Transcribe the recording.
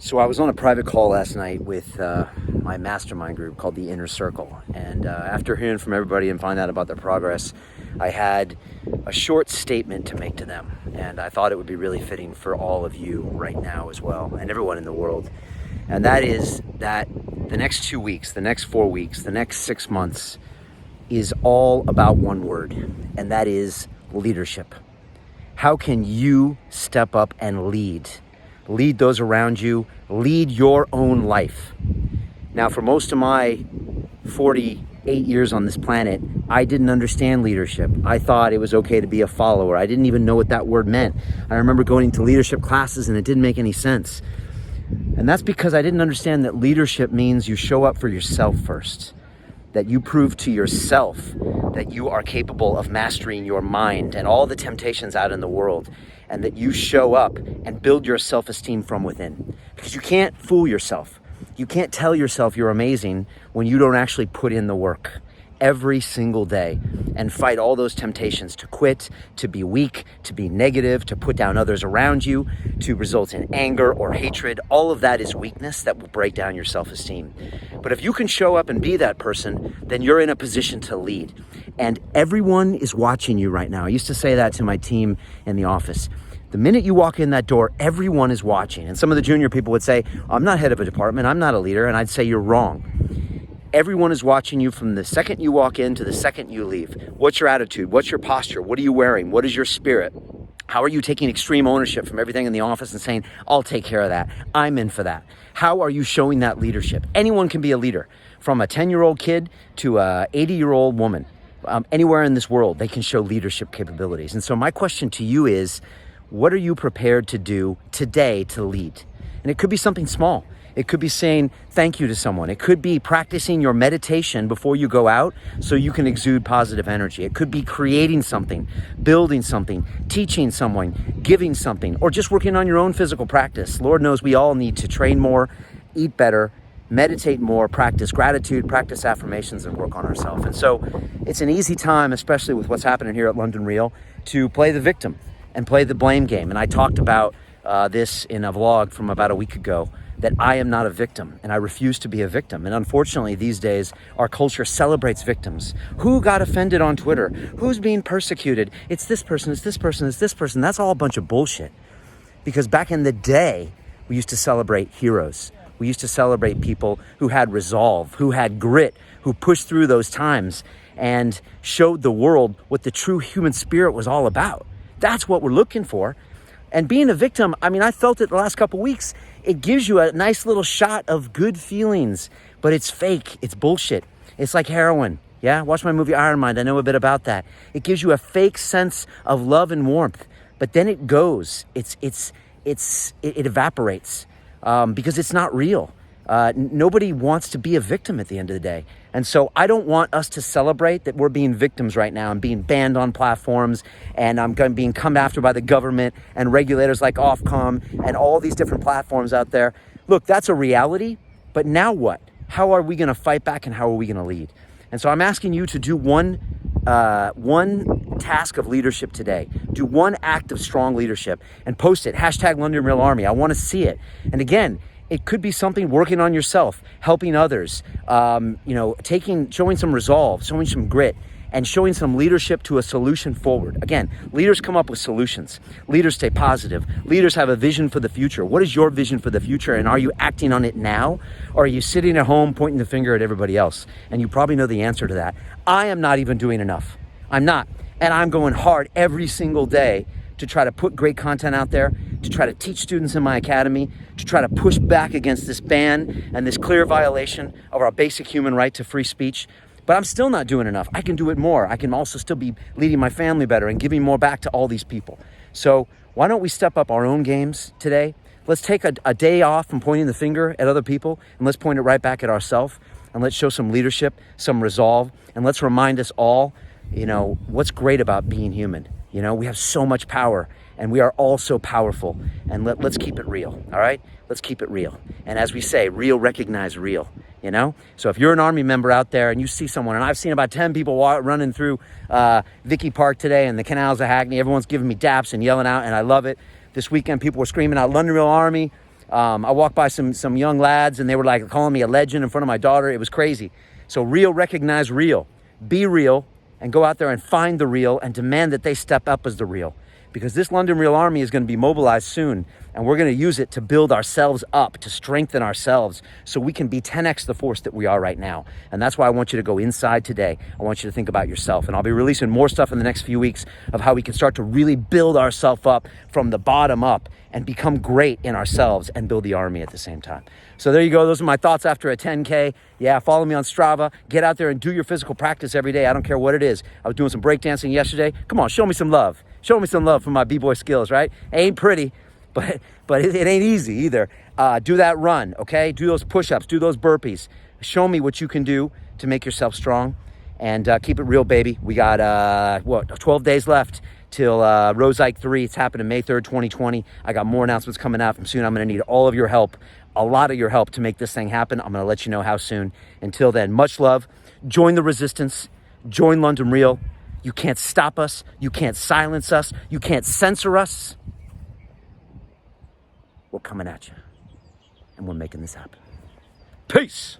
So I was on a private call last night with my mastermind group called the Inner Circle. And after hearing from everybody and finding out about their progress, I had a short statement to make to them. And I thought it would be really fitting for all of you right now as well, and everyone in the world. And that is that the next 2 weeks, the next 4 weeks, the next 6 months is all about one word, and that is leadership. How can you step up and lead? Lead those around you, lead your own life. Now, for most of my 48 years on this planet, I didn't understand leadership. I thought it was okay to be a follower. I didn't even know what that word meant. I remember going to leadership classes and it didn't make any sense. And that's because I didn't understand that leadership means you show up for yourself first, that you prove to yourself that you are capable of mastering your mind and all the temptations out in the world, and that you show up and build your self-esteem from within. Because you can't fool yourself. You can't tell yourself you're amazing when you don't actually put in the work every single day and fight all those temptations to quit, to be weak, to be negative, to put down others around you, to result in anger or hatred. All of that is weakness that will break down your self-esteem. But if you can show up and be that person, then you're in a position to lead. And everyone is watching you right now. I used to say that to my team in the office. The minute you walk in that door, everyone is watching. And some of the junior people would say, I'm not head of a department, I'm not a leader. And I'd say, you're wrong. Everyone is watching you from the second you walk in to the second you leave. What's your attitude? What's your posture? What are you wearing? What is your spirit? How are you taking extreme ownership from everything in the office and saying, I'll take care of that. I'm in for that. How are you showing that leadership? Anyone can be a leader, from a 10-year-old kid to a 80-year-old woman. Anywhere in this world, they can show leadership capabilities. And so my question to you is, what are you prepared to do today to lead? And it could be something small. It could be saying thank you to someone. It could be practicing your meditation before you go out so you can exude positive energy. It could be creating something, building something, teaching someone, giving something, or just working on your own physical practice. Lord knows we all need to train more, eat better, meditate more, practice gratitude, practice affirmations, and work on ourselves. And so it's an easy time, especially with what's happening here at London Real, to play the victim and play the blame game. And I talked about this in a vlog from about a week ago, that I am not a victim and I refuse to be a victim. And unfortunately, these days, our culture celebrates victims. Who got offended on Twitter? Who's being persecuted? It's this person, it's this person, it's this person. That's all a bunch of bullshit. Because back in the day, we used to celebrate heroes. We used to celebrate people who had resolve, who had grit, who pushed through those times and showed the world what the true human spirit was all about. That's what we're looking for. And being a victim, I mean, I felt it the last couple of weeks. It gives you a nice little shot of good feelings, but it's fake. It's bullshit. It's like heroin. Yeah, watch my movie Iron Mind. I know a bit about that. It gives you a fake sense of love and warmth, but then it goes. It evaporates because it's not real. Nobody wants to be a victim at the end of the day. And so I don't want us to celebrate that we're being victims right now and being banned on platforms, and I'm being come after by the government and regulators like Ofcom and all these different platforms out there. Look, that's a reality, but now what? How are we going to fight back, and how are we going to lead? And so I'm asking you to do one task of leadership today. Do one act of strong leadership and post it. # London Real Army. I want to see it. And again, it could be something working on yourself, helping others, showing some resolve, showing some grit, and showing some leadership to a solution forward. Again, leaders come up with solutions. Leaders stay positive. Leaders have a vision for the future. What is your vision for the future, and are you acting on it now? Or are you sitting at home pointing the finger at everybody else? And you probably know the answer to that. I am not even doing enough. I'm not. And I'm going hard every single day to try to put great content out there, to try to teach students in my academy, to try to push back against this ban and this clear violation of our basic human right to free speech. But I'm still not doing enough. I can do it more. I can also still be leading my family better and giving more back to all these people. So why don't we step up our own games today? Let's take a day off from pointing the finger at other people, and let's point it right back at ourselves, and let's show some leadership, some resolve, and let's remind us all, what's great about being human. We have so much power, and we are all so powerful, and let's keep it real, all right? Let's keep it real. And as we say, real recognize real, So if you're an Army member out there and you see someone, and I've seen about 10 people running through Vicky Park today and the canals of Hackney, everyone's giving me daps and yelling out, and I love it. This weekend, people were screaming out London Real Army. I walked by some young lads and they were like calling me a legend in front of my daughter. It was crazy. So real, recognize real. Be real and go out there and find the real and demand that they step up as the real. Because this London Real Army is going to be mobilized soon, and we're going to use it to build ourselves up, to strengthen ourselves, so we can be 10x the force that we are right now. And that's why I want you to go inside today. I want you to think about yourself. And I'll be releasing more stuff in the next few weeks of how we can start to really build ourselves up from the bottom up and become great in ourselves and build the army at the same time. So there you go. Those are my thoughts after a 10K. Yeah, follow me on Strava. Get out there and do your physical practice every day. I don't care what it is. I was doing some breakdancing yesterday. Come on, show me some love. Show me some love for my b-boy skills, right? It ain't pretty, but it ain't easy either. Do that run, okay? Do those push-ups, do those burpees. Show me what you can do to make yourself strong, and keep it real, baby. We got, 12 days left till Rose Ike 3. It's happening May 3rd, 2020. I got more announcements coming out from soon. I'm going to need all of your help, a lot of your help to make this thing happen. I'm going to let you know how soon. Until then, much love. Join the resistance. Join London Real. You can't stop us. You can't silence us. You can't censor us. We're coming at you. And we're making this happen. Peace.